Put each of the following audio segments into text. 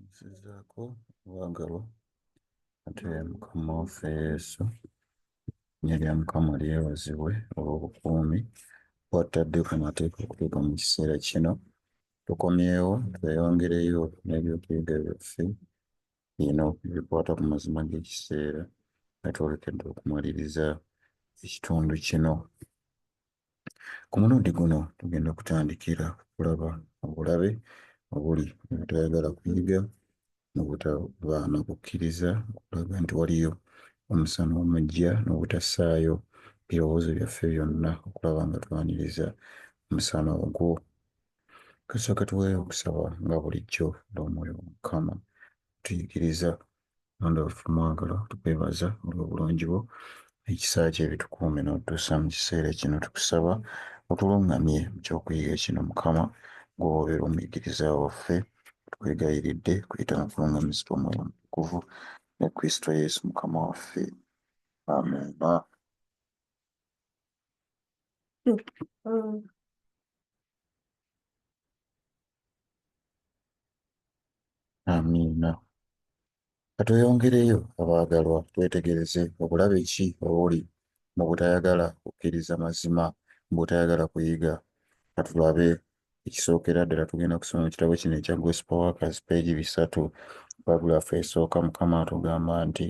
Nsizaako obwagalwa ate Mukama waffe Yesu erinnya lya Mukama lyebazibwe olw'obukuumi bw'atadde ku mateeka okutuuka mu kiseera kino. Tukomyewo tweyongereyo n'ebyokuyiga byaffe bino ebikwata ku mazima g'ekiseera nga twolekedde okumaliriza ekitundu kino. Ku mulundi guno tugenda kutandikira kulaba obulabe obuli mu butayagala kuyiga mu butaba na kukkiriza okulaga nti waliyo omusana omuggya n'obutassaayo birowoozo byaffe byonna okulaba nga twaniriza omusana ogwo. Kasooka tuweeyo okusaba nga bulijjo olw'omwoyo wa Mukama tuyigiriza. Katonda waffe mwagala, tukwebaza olw'obulungi bwo, ekisa kye ebitukuume n'otutuusa mu kiseera kino. Tukusaba otuluŋŋamye mu kyokuyiga kino Mukama, gw'obeera omuyigiriza waffe. Tukwegayiridde kuyita mu kuluŋŋamizibwa Omwoyo Omutukuvu ne Kristo Yesu Mukama waffe. Amiina. Amiina. Katweyongereyo abaagalwa, twetegereze obulabe ki obuli mu butayagala kukkiriza mazima, mu butayagala kuyiga. Katulabe ekisookera ddala tugenda kusoma mu kitabo kino ekya Gospel Workers peegi 3, paragulaafu esooka. Mukama atugamba nti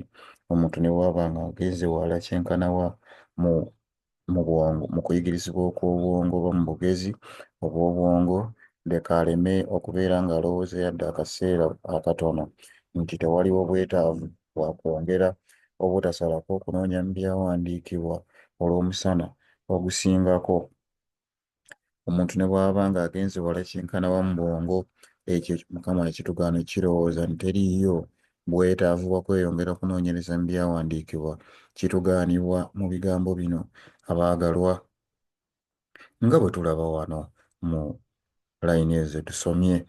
omuntu ne bw'aba nga agenze wala kyenkanawa mu kuyigirizibwa okw'obwongo oba mu bugezi obw'obwongo, leka aleme okubeera ng'alowooza yadde akaseera akatono nti tewaliwo bwetaavu bwa kwongera obutasalako okunoonya mu byawandiikibwa olw'omusana ogusingako. Omuntu ne bw'aba ng'agenze wala kyenkanawa mu bwongo, ekyo Mukama ekitugaana kirowooza nti teriiyo bwetaavu bwa kweyongera kunoonyereza mu byawandiikibwa. Kitugaanibwa mu bigambo bino abaagalwa, nga bwe tulaba wano mu layini ezo tusomye.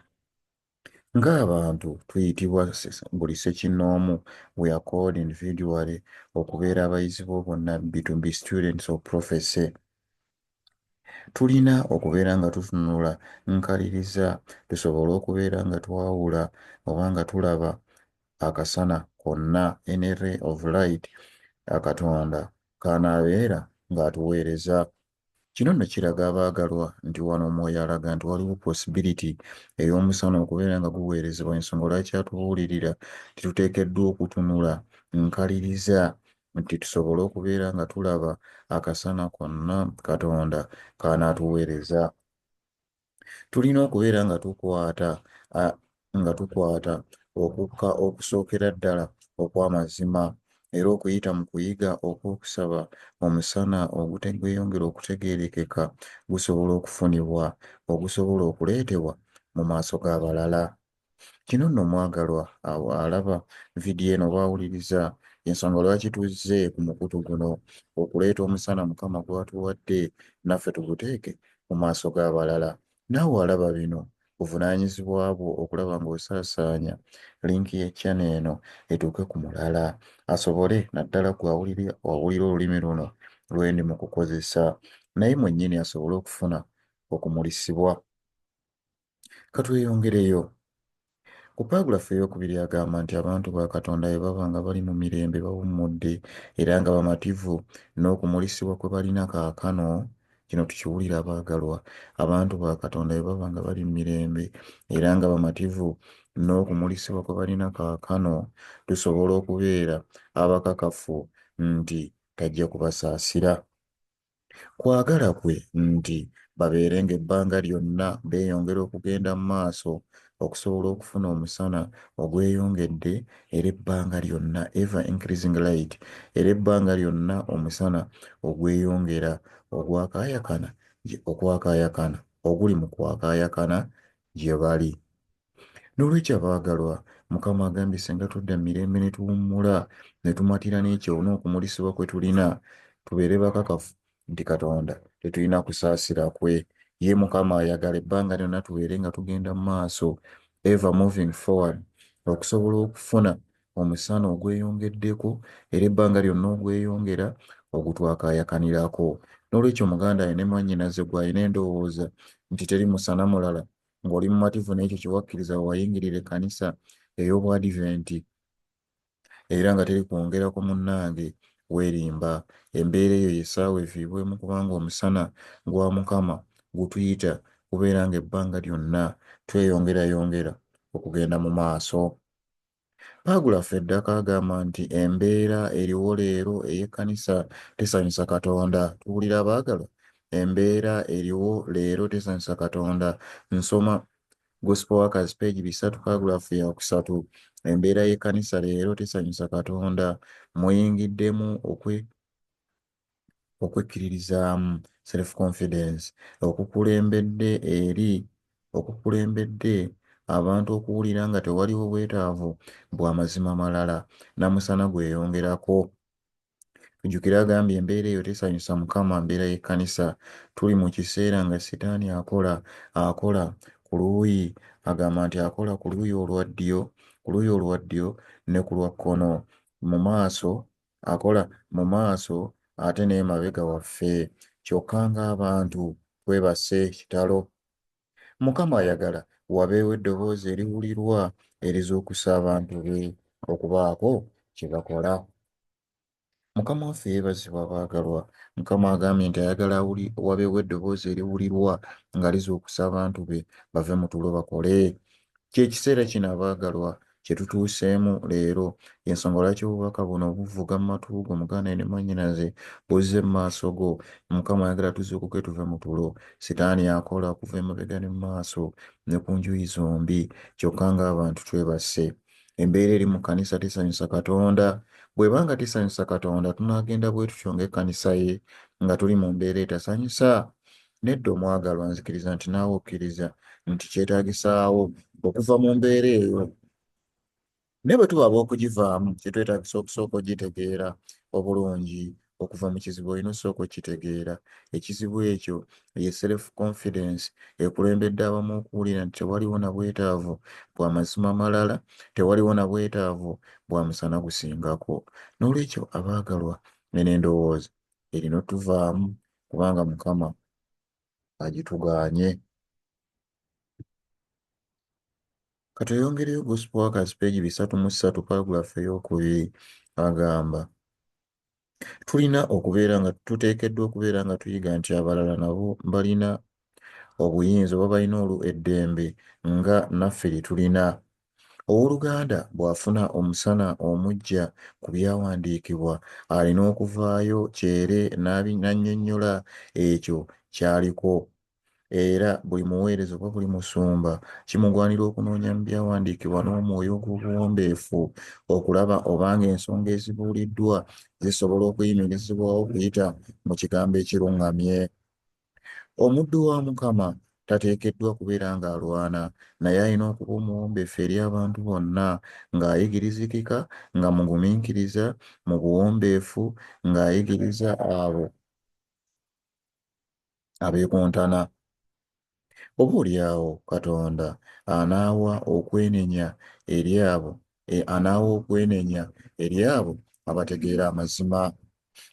Ng'abantu tuyitibwa buli ssekinnoomu, we are called individually okubeera abayizi b'obunnabbi, to be students of prophecy. Tulina okubeera nga tutunula nkaliriza tusobole okubeera nga twawula oba nga tulaba akasana konna, any ray of light, Katonda k'anaabeera ng'atuweereza. Kino nno kiraga abaagalwa nti wano Omwoyo alaga nti waliwo possibility ey'omusana okubeera nga guweerezebwa. Ensonga lwaki atubuulirira tituteekeddwa okutunula nkaliriza nti tusobole okubeera nga tulaba akasana konna Katonda k'anaatuweereza. Tulina okubeera nga tukwata okukka okusookera ddala okw'amazima, era okuyita mu kuyiga okw'okusaba omusana ogweyongera okutegeerekeka gusobola okufunibwa, ogusobola okuleetebwa mu maaso g'abalala. Kino nno mwagalwa alaba vidiyo eno bawuliriza ensonga lwaki tuzze ku mukutu guno, okuleeta omusana Mukama gw'atuwadde naffe tuguteeke mu maaso g'abalala. Naawe alaba bino buvunaanyizibwa bwo okulaba ng'osaasaanya linki y'ekyana eno etuuke ku mulala, asobole naddala gw'awulira olulimi luno lwendi mu kukozesa, naye mwennyini asobole okufuna okumulisibwa. Katweyongereyo. Ku paagulaafu ey'okubiri agamba nti abantu ba Katonda bwe baba nga bali mu mirembe bawummudde era nga bamativu n'okumulisibwa kwe balina kaakano. Kino tukiwulira abaagalwa. Abantu ba Katonda bwe baba nga bali mu mirembe era nga bamativu n'okumulisibwa kwe balina kaakano, tusobola okubeera abakakafu nti tajja kubasaasira. Kwagala kwe nti babeere ng'ebbanga lyonna beeyongera okugenda mu maaso okusobola okufuna omusana ogweyongedde, era ebbanga lyonna ever increasing light, era ebbanga lyonna omusana ogweyongera okwakaayakana oguli mu kwakaayakana gye bali. N'olwekyo abaagalwa, Mukama agambye singa tudda mu mirembe ne tuwummula ne tumatira n'ekyo n'okumulisibwa kwe tulina, tubeere bakakafu nti Katonda tetulina kusaasira kwe. Ye Mukama ayagala ebbanga lyonna tubeere nga tugenda mu maaso, ever moving forward, okusobola okufuna omusana ogweyongeddeko, era ebbanga lyonna ogweyongera ogutwakaayakanirako. N'olwekyo omuganda alina mwannyinaze gw'alina endowooza nti teri musana mulala ng'oli mumativu n'ekyo kye wakkiriza wayingirira ekkanisa ey'obwadiventi era nga teri kwongerako munnange weerimba. Embeera eyo yessaawa efiibwemu kubanga omusana gwa Mukama gutuyita kubeera nga ebbanga lyonna tweyongerayongera okugenda mu maaso. Paagulafu eddaka agamba nti embeera eriwo leero ey'ekkanisa tesanyusa Katonda. Tuwulira abaagalwa, embeera eriwo leero tesanyusa Katonda. Nsoma Gospel Workers page 3 paagulafu yakusatu. Embeera y'ekkanisa leero tesanyusa Katonda. Muyingiddemu okwekkiririzaamu self confidence okukulembedde abantu okuwulira nga tewaliwo bwetaavu bwa mazima malala, namusana gweyongerako. Jjukira agambye embeera eyo tesanyusa Mukama. Mbeera y'ekkanisa, tuli mu kiseera nga Sitaani akola ku luuyi, agamba nti akola ku luuyi olwa ddyo ne ku lwa kkono, akola mu maaso ate n'emabega waffe. Kyokka ng'abantu twebase kitalo. Mukama ayagala wabeewo eddoboozi eriwulirwa erizuukusa abantu be okubaako kye bakola. Mukama waffe yeebazibwa abaagalwa. Mukama agambye nti ayagala wabeewo eddoboozi eriwulirwa nga lizuukusa abantu be bave mu tulo bakole. Ky'ekiseera kino abaagalwa kye tutuuseemu leero, ensonga lwaki obubaka buno buvuga mu matu go muganda ne mwannyinaze buzze mu maaso go. Mukama ayagala tuzuukuke tuve mu tulo. Sitaani akola okuva emabega ne mu maaso ne ku njuyi zombi, kyokka ng'abantu twebase. Embeera eri mu kkanisa tesanyusa Katonda. Bw'ebanga tesanyusa Katonda, tunaagenda bwe tutyo ng'ekkanisa ye nga tuli mu mbeera etasanyusa? Nedda omwagalwa, nzikiriza nti naawe okkiriza nti kyetaagisaawo okuva mu mbeera eyo. Naye bwe tuba ab'okugivaamu, kyetwetaagisa okusooka ogitegeera obulungi. Okuva mu kizibu olina osooka okitegeera. Ekizibu ekyo ye self confidence ekulembedde abamu okuwulira nti tewaliwo na bwetaavu bwa mazima malala, tewaliwo na bwetaavu bwa musana gusingako. N'olwekyo abaagalwa, eno endowooza erina otuvaamu kubanga Mukama agitugaanye. Katweyongereyo Gospel Workers page 3 paagulafu ey'okubiri agamba tuteekeddwa okubeera nga tuyiga nti abalala nabo balina obuyinza oba balina eddembe nga naffe lye tulina. Owooluganda bw'afuna omusana omuggya ku byawandiikibwa, alina okuvaayo kyere n'annyonnyola ekyo ky'aliko. Era buli muweereza oba buli musumba kimugwanira okunoonya mu byawandiikibwa n'omwoyo ogw'obuwombeefu okulaba obanga ensonga ezibuuliddwa zisobola okuyimirizibwawo okuyita mu kigambo ekirungamye. Omuddu wa Mukama tateekeddwa kubeera ng'alwana, naye alina okuba omuwombeefu eri abantu bonna, ng'ayigirizikika, nga mugumiikiriza, mu buwombeefu, ng'ayigiriza abo abeekontana. Oboolyawo Katonda anaawa okwenenya eri abo abategeera amazima.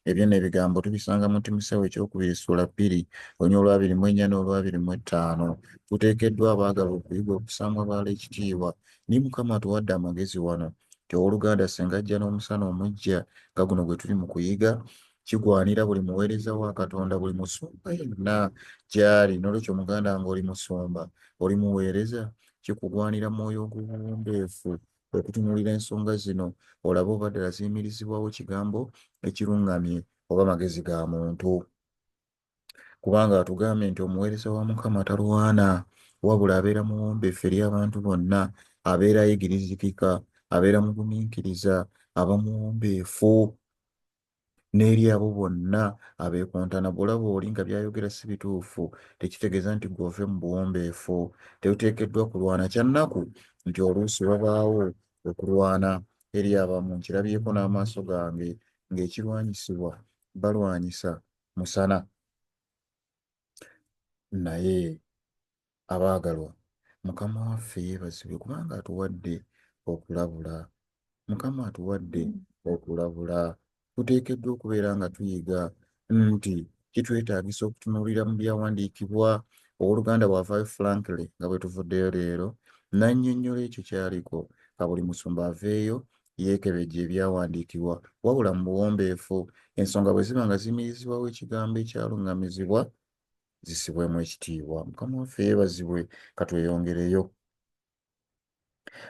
Ebyo nno ebigambo tubisanga mu Timoseewo ekyokubiri ssuula 2 olwa24 n'olwa25. Tuteekeddwa abaagalwa okuyiga okussaamu abalala ekitiibwa. Naye Mukama atuwadde amagezi wano nti owooluganda singa ajja n'omusana omuggya nga guno gwe tuli mu kuyiga, kigwanira buli muweereza wa Katonda, buli musumba yenna gy'ali. N'olwekyo muganda nga oli musumba, oli muweereza, kikugwanira mwoyo ogw'obuwombeefu okutunuulira ensonga zino olabe oba ddala ziyimirizibwawo kigambo ekirungamye oba magezi ga muntu. Kubanga atugambye nti omuweereza wa Mukama talwana, wabula abeera muwombeefu eri abantu bonna, abeera ayigirizikika, abeera mugumiikiriza, aba muwombeefu n'eri abo bonna abeekontana. Bw'olaba oli nga by'ayogera si bituufu, tekitegeeza nti ggwe ove mu buwombeefu. Tetuteekeddwa kulwana. Kya nnaku nti oluusi wabaawo okulwana eri abamu. Nkirabyeko n'amaaso gange ng'ekirwanyisibwa balwanyisa musana. Naye abaagalwa, Mukama waffe yeebazibwe kubanga atuwadde okulabula. Mukama atuwadde okulabula. Tuteekeddwa okubeera nga tuyiga nti kitwetaagisa okutunuulira mu byawandiikibwa. Owooluganda bw'avaayo Frankly nga bwe tuvuddeyo leero, n'annyonnyola ekyo ky'aliko, ka buli musumba aveeyo yeekebejja ebyawandiikibwa, wabula mu buwombeefu ensonga bwe ziba nga zimirizibwawo ekigambo ekyalungamizibwa zissibwemu ekitiibwa. Mukama waffe yeebazibwe, katweyongereyo.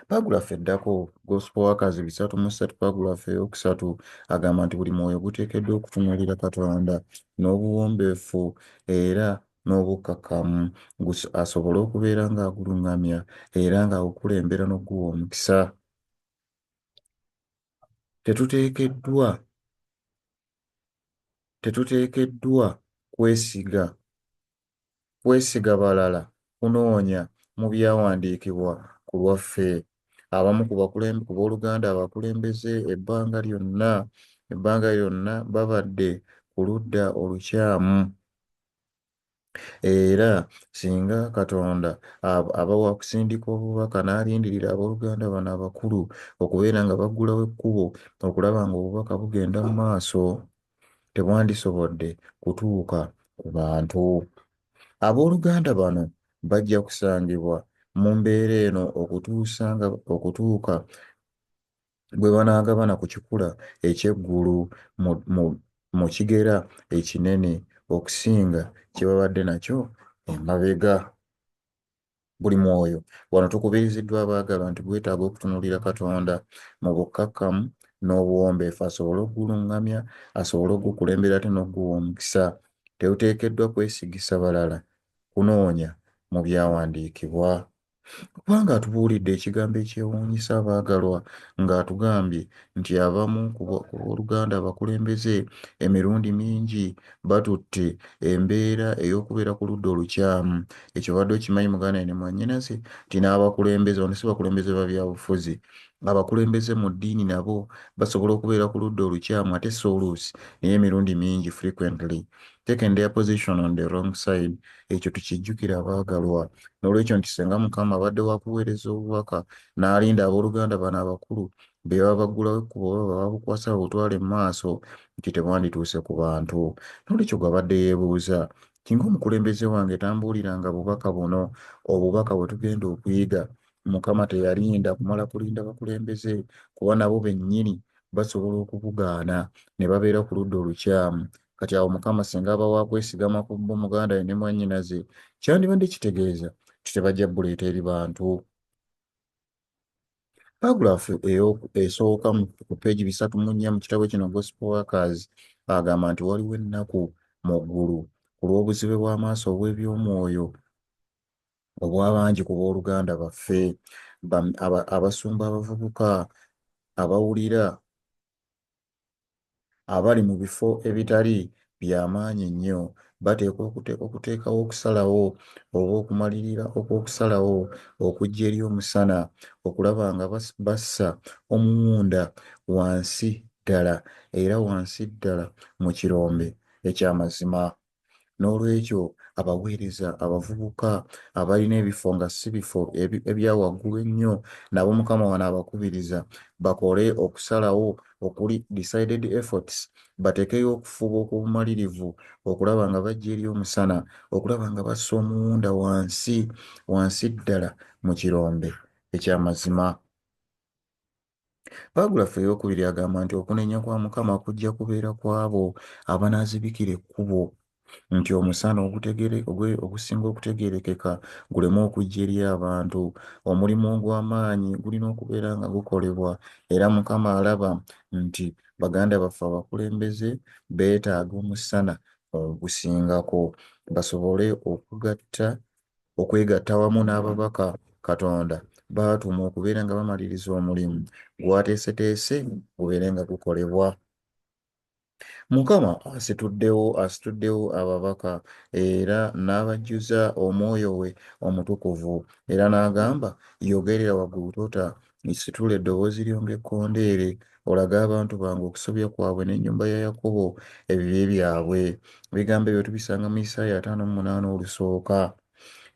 Paagulaffe eddako Gospel Workers 3:3 paagulaffe eyokusatu agamba nti buli mwoyo guteekeddwa okutunuulira Katonda n'obuwombeefu era n'obukkakkamu asobole okubeera ng'agulungamya era ng'agukulembera n'okuguwa omukisa. Tetuteekeddwa kwesiga balala kunoonya mu byawandiikibwa ku lwaffe. Abamu ku booluganda abakulembeze ebbanga lyonna babadde ku ludda olukyamu. Era singa Katonda abawa kusindika obubaka n'alindirira abooluganda bano abakulu okubeera nga baggulawo ekkubo okulaba ng'obubaka bugenda mu maaso, tebwandisobodde kutuuka ku bantu. Abooluganda bano bajja kusangibwa mu mbeera eno okutuuka bwe banaagabana ku kikula eky'eggulu mu kigera ekinene okusinga kye babadde nakyo emabega. Buli mwoyo wano tukubiriziddwa abaagalwa nti gwetaaga okutunuulira Katonda mu bukkakkamu n'obuwombeefu asobole okugulungamya, asobole okugukulembera ate n'okuguwa omukisa. Tetuteekeddwa kwesigisa balala kunoonya mu byawandiikibwa. Kubanga atubuulidde ekigambo ekyewuunyisa abaagalwa ng'atugambye nti abamu ku booluganda abakulembeze emirundi mingi batutte embeera ey'okubeera ku ludda olukyamu. Ekyo badde okimanyi muganda ne mwannyinaze nti n'abakulembeze bano si bakulembeze ba byabufuzi, abakulembeze mu ddiini nabo basobola okubeera ku ludda olukyamu ate so oluusi naye emirundi mingi frequently taken their position on the wrong side. Ekyo tukijjukira abaagalwa. N'olwekyo nti singa Mukama abadde wa kuweereza obubaka n'alinda abooluganda bano abakulu be baba baggulawo ekkubo baba babukwasa babutwale mu maaso, nti tebwandituuse ku bantu. N'olwekyo gw'abadde yeebuuza kinga omukulembeze wange tambuuliranga bubaka buno, obubaka bwe tugenda okuyiga. Mukama teyalinda kumala kulinda bakulembeze kuba nabo bennyini basobola okubugaana ne babeera ku ludda olukyamu. Kati awo Mukama singa aba wa kwesigama ku bo muganda we ne mwannyinaze, kyandibadde kitegeeza nti tebajja buleeta eri bantu. Paagulaafu esooka ku peegi 304 mu kitabo kino Gospel Workers agamba nti waliwo ennaku mu ggulu ku lw'obuzibe bw'amaaso obw'ebyomwoyo obw'abangi ku booluganda baffe, abasumba abavubuka abawulira abali mu bifo ebitali by'amaanyi ennyo bateekwa okuteekawo okusalawo oba okumalirira okw'okusalawo okujja eri omusana okulaba nga bassa omuwunda wansi ddala era wansi ddala mu kirombe eky'amazima. N'olwekyo abaweereza abavubuka abalina ebifo nga si bifo ebya waggulu ennyo nabo Mukama wano abakubiriza bakole okusalawo okuli decided efforts, bateekeyo okufuba okw'obumalirivu okulaba nga bajja eri omusana okulaba nga bassa omuwunda wansi ddala mu kirombe eky'amazima. Paagulaffe eyookubiri agamba nti okunenya kwa Mukama kujja kubeera kw'abo abanaazibikira ekkubo, nti omusana ogusinga okutegeerekeka guleme okujja eri abantu. Omulimu ogw'amaanyi gulina okubeera nga gukolebwa era Mukama alaba nti baganda baffe abakulembeze beetaaga omusana ogusingako basobole okwegatta wamu n'ababaka Katonda baatuma okubeera nga bamaliriza omulimu gwateeseteese gubeere nga gukolebwa. Mukama asituddewo ababaka era n'abajjuza omwoyo we omutukuvu era n'agamba yogerera waggulu tota, situla eddoboozi lyo ng'ekkondeere olage abantu bange okusobya kwabwe n'ennyumba ya Yakobo ebibi byabwe. Ebigambo ebyo tubisanga mu Isaaya 58 olusooka.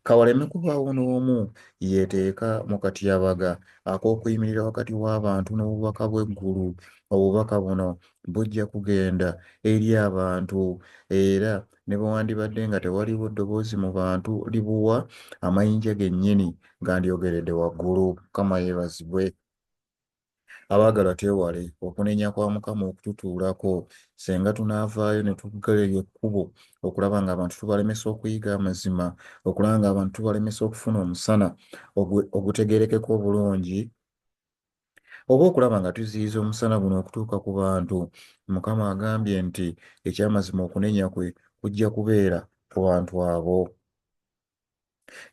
Kawaleme kubaawo n'omu yeeteeka mu katyabaga ak'okuyimirira wakati w'abantu n'obubaka bw'eggulu. Obubaka buno bujja kugenda eri abantu era ne bwe wandibadde nga tewaliwo ddoboozi mu bantu libuwa amayinja gennyini gandyogeredde waggulu. Mukama yeebazibwe. Abaagalwa twewale okunenya kwa Mukama okututuulako senga tunaavaayo ne tugerera ekkubo okulaba ng'abantu tubalemesa okuyiga amazima, okulaba ng'abantu tubalemesa okufuna omusana ogutegeerekeko obulungi, oba okulaba nga tuziyiza omusana guno okutuuka ku bantu. Mukama agambye nti ekyamazima okunenya kwe kujja kubeera ku bantu abo.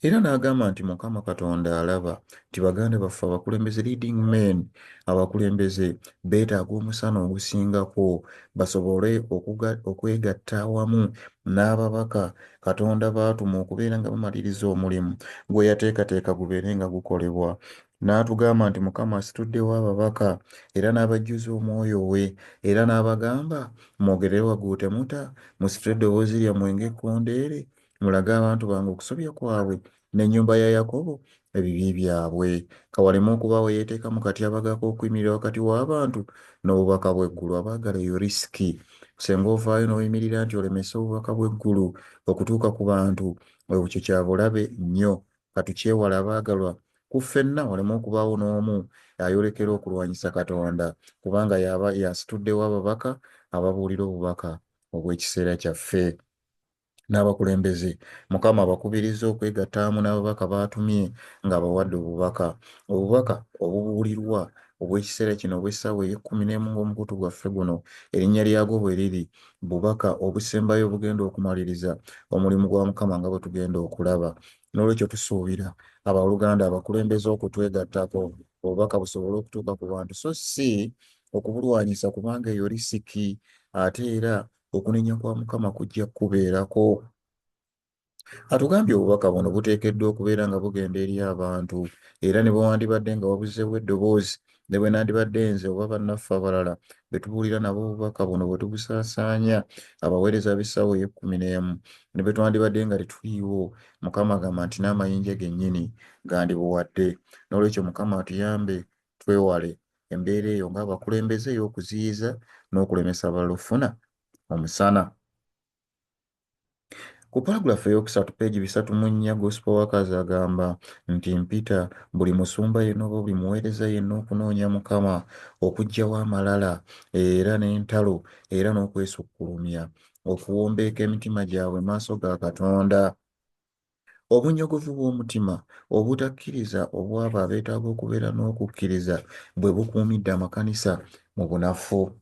Era n'agamba nti Mukama Katonda alaba nti baganda baffe abakulembeze leading men, abakulembeze beetaaga omusana ogusingako basobole okwegatta awamu n'ababaka Katonda baatuma okubeera nga bamaliriza omulimu gwe yateekateeka gubeere nga gukolebwa. N'atugamba nti Mukama asituddewo ababaka era n'abajjuza omwoyo we era n'abagamba mwogerere waggulu temuta, musitule eddoboozi lyammwe ng'ekkondeere mulage abantu bange okusobya kwabwe n'ennyumba ya Yakobo ebibi byabwe. Kawaleme okubaawo yeeteekamu katyabaga k'okuyimirira wakati w'abantu n'obubaka bw'eggulu. Abaagala eyo risiki. Singa ovaayo n'oyimirira nti olemese obubaka bw'eggulu okutuuka ku bantu, ekyo kya bulabe nnyo. Katukyewala abaagalwa, ku ffenna waleme okubaawo n'omu ayolekera okulwanyisa Katonda kubanga yaba yasituddewo ababaka ababuulira obubaka obw'ekiseera kyaffe. N'abakulembeze Mukama abakubiriza okwegatta wamu n'ababaka b'atumye ng'abawadde obubaka obubuulirwa obw'ekiseera kino obw'essaawa ey'ekkumi ng'omukutu gwaffe guno erinnya lyagwo bwe riri, bubaka obusembayo obugenda okumaliriza omulimu gwa Mukama nga bwe tugenda okulaba. N'olwekyo tusuubira abooluganda abakulembeze okutwegattako obubaka busobole okutuuka ku bantu so si okubulwanyisa kubanga eyo risiki ate era okunenya kwa Mukama kujja kubeerako. Atugambye obubaka buno buteekeddwa okubeera nga bugenda eri abantu era ne bwewandibadde nga wabuzeewo eddoboozi ne bwe nandibadde nze oba bannaffe abalala be tubuulira nabo obubaka buno bwe tubusaasaanya abaweereza b'essaawa ey'ekkumi ne bwe twandibadde nga tetuliiwo, Mukama agamba nti n'amayinja gennyini gandibuwadde. N'olwekyo Mukama atuyambe twewale embeera eyo ng'abakulembeze ey'okuziyiza n'okulemesa abalala okufuna omusana. Ku paragulaafu ey'okusatu peegi 304 Gospel Workers agamba nti mpita buli musumba yenna oba buli muweereza yenna okunoonya Mukama okuggyawo amalala era n'entalo era n'okwesukkulumya okuwombeeka emitima gyabwe maaso ga Katonda. Obunyogovu bw'omutima obutakkiriza obw'abo abeetaaga okubeera n'okukkiriza bwe bukuumidde amakanisa mu bunafu.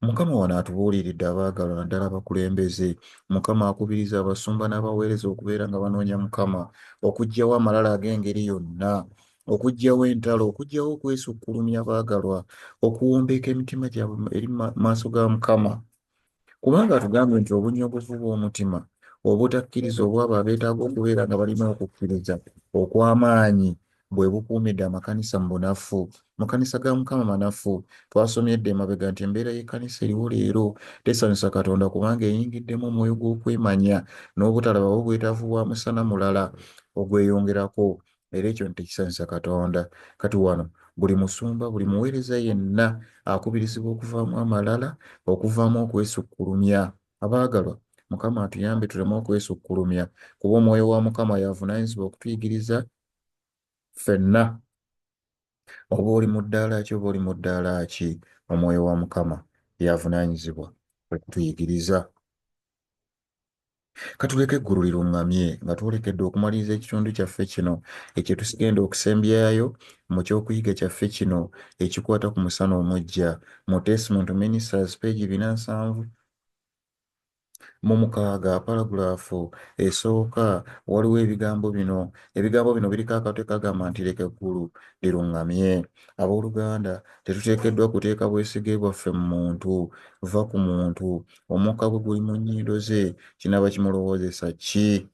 Mukama wano atubuuliridde abaagalwa naddala abakulembeze. Mukama akubiriza abasumba n'abaweereza okubeera nga banoonya Mukama okuggyawo amalala ag'engeri yonna, okuggyawo entalo, okuggyawo okwesukkulumya abaagalwa, okuwombeeka emitima gyabwe eri maaso ga Mukama. Kubanga atugambye nti obunyogovu bw'omutima obutakkiriza obw'abo abeetaaga okubeera nga balina okukkiriza okw'amaanyi bwe bukuumidde amakanisa mu bunafu. Makanisa ga Mukama manafu. Twasomye edda emabega nti embeera y'ekkanisa eriwo leero tesanyusa Katonda kubanga eyingiddemu omwoyo gw'okwemanya n'obutalabawo bwetaavu bwa musana mulala ogweyongerako era ekyo tekisanyusa Katonda. Kati wano buli musumba, buli muweereza yenna akubirizibwa okuvaamu amalala, okuvaamu okwesukkulumya. Abaagalwa, Mukama atuyambe tuleme okwesukkulumya kuba omwoyo wa Mukama y'avunaanyizibwa okutuyigiriza ffenna. Oba oli mu ddaala ki oba oli mu ddaala ki, omwoyo wa Mukama y'avunaanyizibwa okutuyigiriza. Katuleke eggulu liruŋŋamye nga twolekedde okumaliriza ekitundu kyaffe kino ekyo tugenda okusembyayo mu kyokuyiga kyaffe kino ekikwata ku musana omuggya mu Testament Ministers peegi 407 mu 6 paragulaafu esooka waliwo ebigambo bino. Ebigambo bino biriko akatwe kagamba nti leka eggulu liruŋŋamye. Abooluganda, tetuteekeddwa kuteeka bwesige bwaffe mu muntu, va ku muntu. Omukka bwe guli mu nnyindo ze kinaaba kimulowoozesa ki?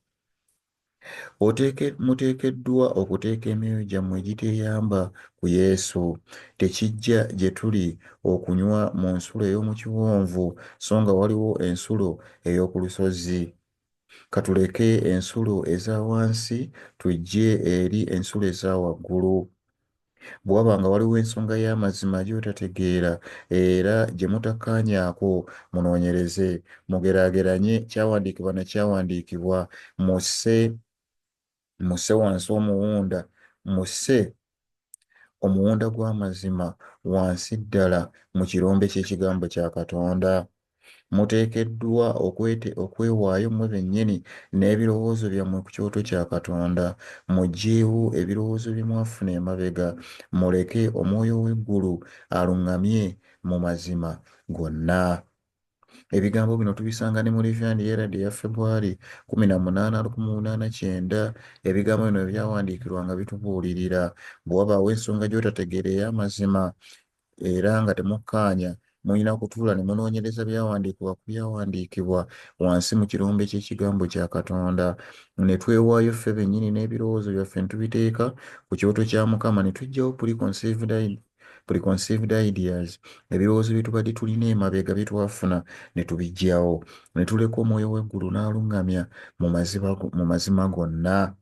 Muteekeddwa okuteeka emyoyo gyammwe egiteeyamba ku Yesu. Tekijja gye tuli okunywa mu nsulo ey'omu kiwonvu so nga waliwo ensulo ey'oku lusozi. Katuleke ensulo eza wansi tujje eri ensulo eza waggulu. Bw'aba nga waliwo ensonga y'amazima gy'otategeera era gye mutakkaanyaako munoonyereze, mugeraageranye kyawandiikibwa na kyawandiikibwa, musse wansi omuwunda, musse omuwunda gw'amazima wansi ddala mu kirombe ky'ekigambo kya Katonda. Muteekeddwa okwewaayo mmwe bennyini n'ebirowoozo byammwe ku kyoto kya Katonda. Muggyeewo ebirowoozo bye mwafuna emabega, muleke Omwoyo w'eggulu aluŋŋamye mu mazima gonna. Ebigambo bino tubisanga ne mu Reverend Herald ya February 18, 1890. Ebigambo bino byawandiikirwa nga bitubuulirira bwe wabaawo ensonga gy'otategeera ey'amazima era nga temukkaanya, mulina kutuula ne munoonyereza byawandiikibwa ku byawandiikibwa wansi mu kirombe ky'ekigambo kya Katonda, ne twewaayo ffe bennyini n'ebirowoozo byaffe ne tubiteeka ku kyoto kya Mukama, ne tuggyawo preconceived ideas, ebirowoozo bye tubadde tulina emabega bye twafuna ne tubiggyawo, ne tuleka Omwoyo w'eggulu n'aluŋŋamya mu mazima gonna.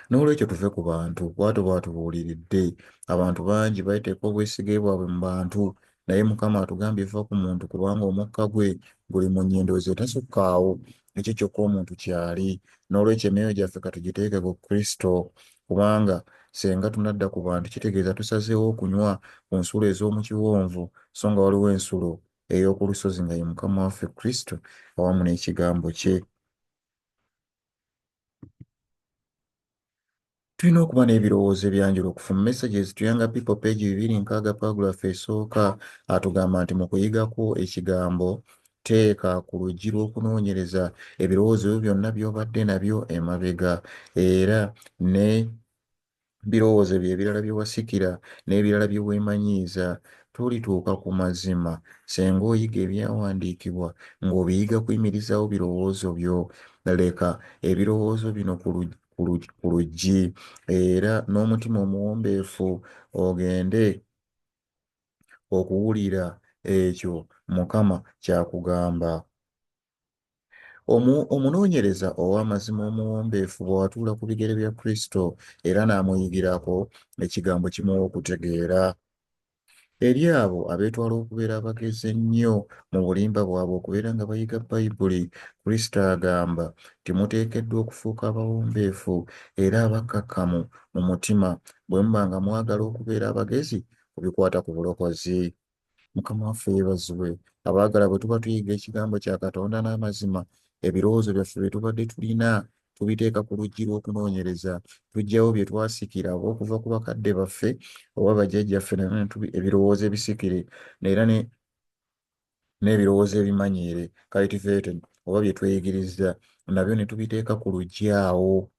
N'olwekyo tuve ku bantu, bw'atyo bw'atubuuliridde. Abantu bangi bateeka obwesige bwabwe mu bantu, naye Mukama atugambye vva ku muntu kubanga omukka gwe guli mu nnyindo ze, tasukkaawo. Ekyo kyokka omuntu kyali. N'olwekyo emyoyo gyaffe katugiteeke ku Kristo, kubanga senga tunadda ku bantu kitegeeza tusazeewo okunywa ku nsulo ez'omu kiwonvu, so nga waliwo ensulo ey'oku lusozi nga ye Mukama waffe Kristo awamu n'ekigambo kye. Tulina okuba n'ebirowoozo ebyanjulukufu. Mu Messages to Younger People page 260 paragraph esooka atugamba nti mu kuyigako ekigambo teeka ku luggi lw'okunoonyereza ebirowoozo byonna by'obadde nabyo emabega, era ne birowoozo bye ebirala bye wasikira n'ebirala bye weemanyiiza. Tolituuka ku mazima senga oyiga ebyawandiikibwa ng'obiyiga kuyimirizaawo birowoozo byo. Leka ebirowoozo bino ku luggi era n'omutima omuwombeefu ogende okuwulira ekyo Mukama ky'akugamba. Omunoonyereza ow'amazima omuwombeefu bw'atuula ku bigere bya Kristo era n'amuyigirako, ekigambo kimuwa okutegeera. Eri abo abeetwala okubeera abagezi ennyo mu bulimba bwabwe okubeera nga bayiga Bayibuli, Kristo agamba timuteekeddwa okufuuka abawombeefu era abakkakkamu mu mutima bwe muba nga mwagala okubeera abagezi ku bikwata ku bulokozi. Mukama waffe yeebazibwe. Abaagala bwe tuba tuyiga ekigambo kya Katonda n'amazima, ebirowoozo byaffe bye tubadde tulina tubiteeka ku luggi lw'okunoonyereza, tuggyawo bye twasikira oba okuva ku bakadde baffe oba bajjajjaffe, ebirowoozo ebisikire era n'ebirowoozo ebimanyiire cultivated oba bye tweyigiriza, nabyo ne tubiteeka ku luggi awo.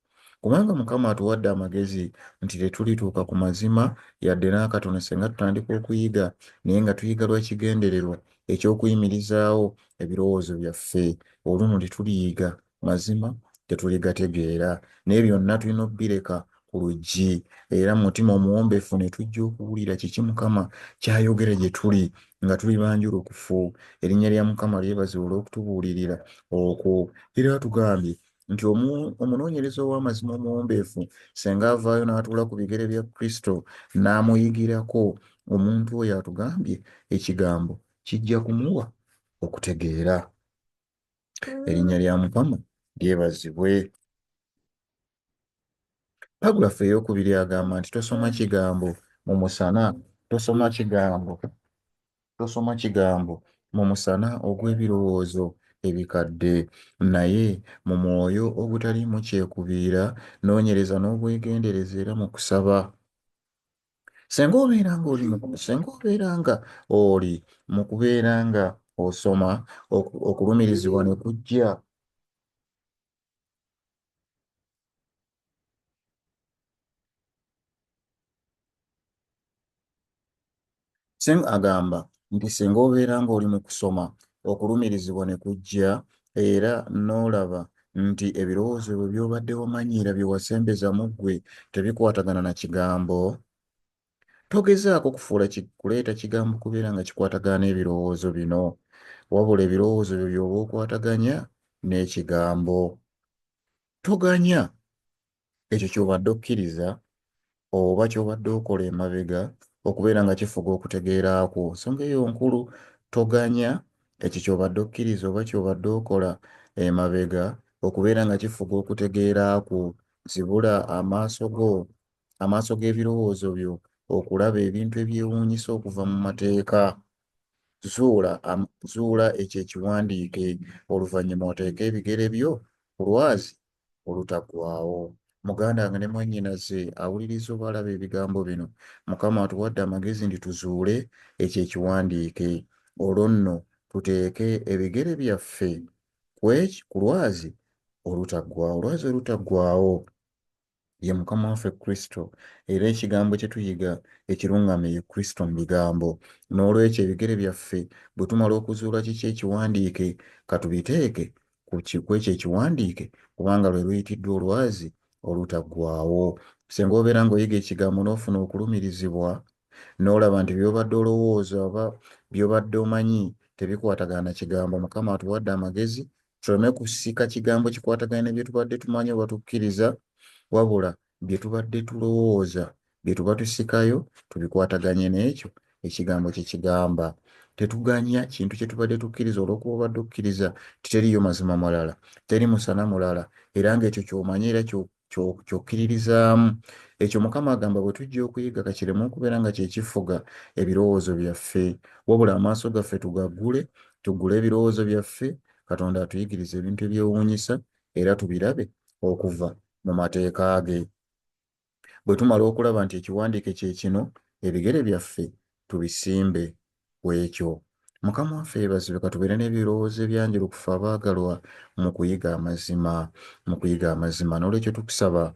Kubanga Mukama atuwadde amagezi nti tetulituuka ku mazima yadde n'akatono senga tutandika okuyiga, naye nga tuyiga lwa kigendererwa eky'okuyimirizaawo ebirowoozo byaffe. Oluno tetuliyiga mazima, tetuligategeera, naye byonna tulina obbireka ku luggi era mu mutima omuwombeefu ne tujja okuwulira kiki Mukama ky'ayogera gye tuli nga tuli banjulukufu. Erinnya lya Mukama lyebazibwe olw'okutubuulirira okwo. Era atugambye nti omunoonyereza ow'amazima omuwombeefu senga avaayo n'atuula ku bigere bya Kristo n'amuyigirako, omuntu oyo atugambye ekigambo kijja kumuwa okutegeera. Erinnya lya Mukama lyebazibwe. Pagulafu ey'okubiri agamba nti tosoma kigambo mu musana, tosoma kigambo mu musana ogw'ebirowoozo ebikadde, naye mu mwoyo ogutaliimu kyekubiira, noonyereza n'obwegendereza era mu kusaba. Senga obeera nga oli mu kubeera nga osoma, okulumirizibwa ne kujja. Senga agamba nti senga obeera ng'oli mu kusoma, okulumirizibwa ne kujja, era n'olaba nti ebirowoozo byo by'obadde wamanyiira bye wasembeza mu ggwe tebikwatagana na kigambo, togezaako kuleeta kigambo kubeera nga kikwatagana n'ebirowoozo bino, wabula ebirowoozo byo by'oba okwataganya n'ekigambo. Toganya ekyo ky'obadde okkiriza oba ky'obadde okola emabega okubeera nga kifuga okutegeera kwo. Ensonga eyo nkulu, toganya ekyo ky'obadde okkiriza oba ky'obadde okola emabega okubeera nga kifuga okutegeera kwo. Zibula amaaso go amaaso g'ebirowoozo byo okulaba ebintu ebyewuunyisa okuva mu mateeka. Zuula ekyo ekiwandiike, oluvannyuma oteeke ebigere byo ku lwazi olutaggwaawo. Muganda wange ne mwannyinaze awuliriza oba alaba ebigambo bino, Mukama atuwadde amagezi nti tuzuule ekyo ekiwandiike, olwo nno tuteeke ebigere byaffe ku lwazi olutaggwaawo. Olwazi olutaggwaawo ye Mukama waffe Kristo, era ekigambo kye tuyiga ekirungame ye Kristo mu bigambo. N'olwekyo ebigere byaffe bwe tumala okuzuula kiki ekiwandiike, katubiteeke ku ekyo ekiwandiike, kubanga lwe luyitiddwa olwazi olutaggwaawo. Singa obeera ng'oyiga ekigambo n'ofuna okulumirizibwa, n'olaba nti by'obadde olowooza oba by'obadde omanyi tebikwatagana na kigambo, Mukama atuwadde amagezi tuleme kusika kigambo kikwatagana ne bye tubadde tumanyi oba tukkiriza, wabula bye tubadde tulowooza bye tuba tusikayo tubikwataganye n'ekyo ekigambo kye kigamba. Tetuganya kintu kye tubadde tukkiriza, olw'okuba obadde okkiriza teriyo mazima malala, teri musana mulala, era ng'ekyo ky'omanyi era ky'okkiririzaamu. Ekyo Mukama agamba bwe tujja okuyiga kakiremu okubeera nga kye kifuga ebirowoozo byaffe, wabula amaaso gaffe tuggule ebirowoozo byaffe, Katonda atuyigirize ebintu ebyewuunyisa era tubirabe okuva mu mateeka ge. Bwe tumala okulaba nti ekiwandiike kye kino, ebigere byaffe tubisimbe ku ekyo. Mukama waffe yeebazibwe, katubeere n'ebirowoozo ebyanjulukufu abaagalwa mu kuyiga amazima. N'olwekyo tukusaba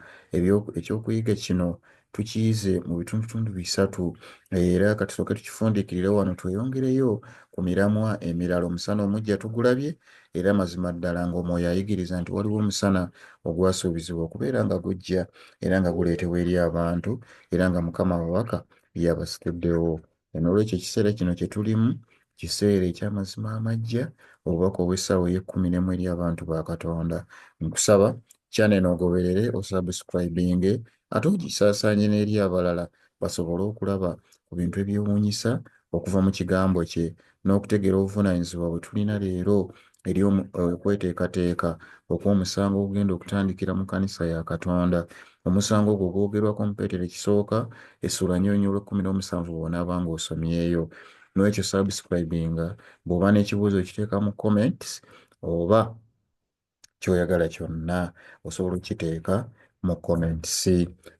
ekyokuyiga kino tukiyize mu bitundutundu 3, era katusooke tukifundiikirire wano tweyongereyo ku miramwa emirala. Omusana omujja tugulabye, era mazima ddala ng'Omwoyo ayigiriza nti waliwo omusana ogwasuubizibwa okubeera nga gujja era nga guleetebwa eri abantu, era nga Mukama ababaka yabasituddewo. N'olwekyo ekiseera kino kye tulimu kiseera eky'amazima amaggya, obubaka obw'essaawa ey'e11 eri abantu ba Katonda. Nkusaba channel ogoberere, osubscribinge, ate ogisaasaanye n'eri abalala basobole okulaba ku bintu ebyewuunyisa okuva mu kigambo kye, n'okutegeera obuvunaanyizibwa bwe tulina leero eri okweteekateeka okw'omusango ogugenda okutandikira mu kkanisa ya Katonda. Omusango ogwo gwogerwako mu Peetero ekisooka essula 4:17 bw'onaaba ng'osomyeyo. N'ekyo subscribinga, bw'oba n'ekibuuzo kiteeka mu comments, oba ky'oyagala kyonna osobola okiteeka mu comments.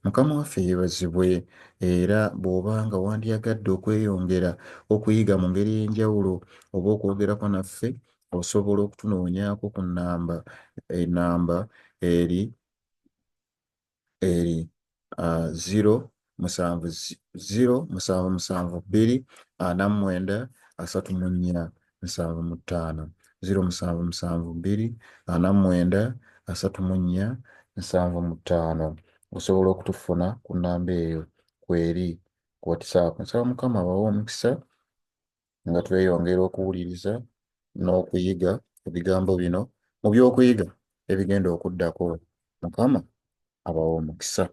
Mukama waffe yeebazibwe, era bw'oba nga wandyagadde okweyongera okuyiga mu ngeri ey'enjawulo oba okwogerako naffe, osobola okutunoonyaako ku ennamba eri 07724393475, 07724393475. Osobola okutufuna ku nnamba eyo kweri ku WhatsApp. Nsaba Mukama abawe omukisa nga tweyongera okuwuliriza n'okuyiga ebigambo bino mu by'okuyiga ebigenda okuddako. Mukama abawe omukisa.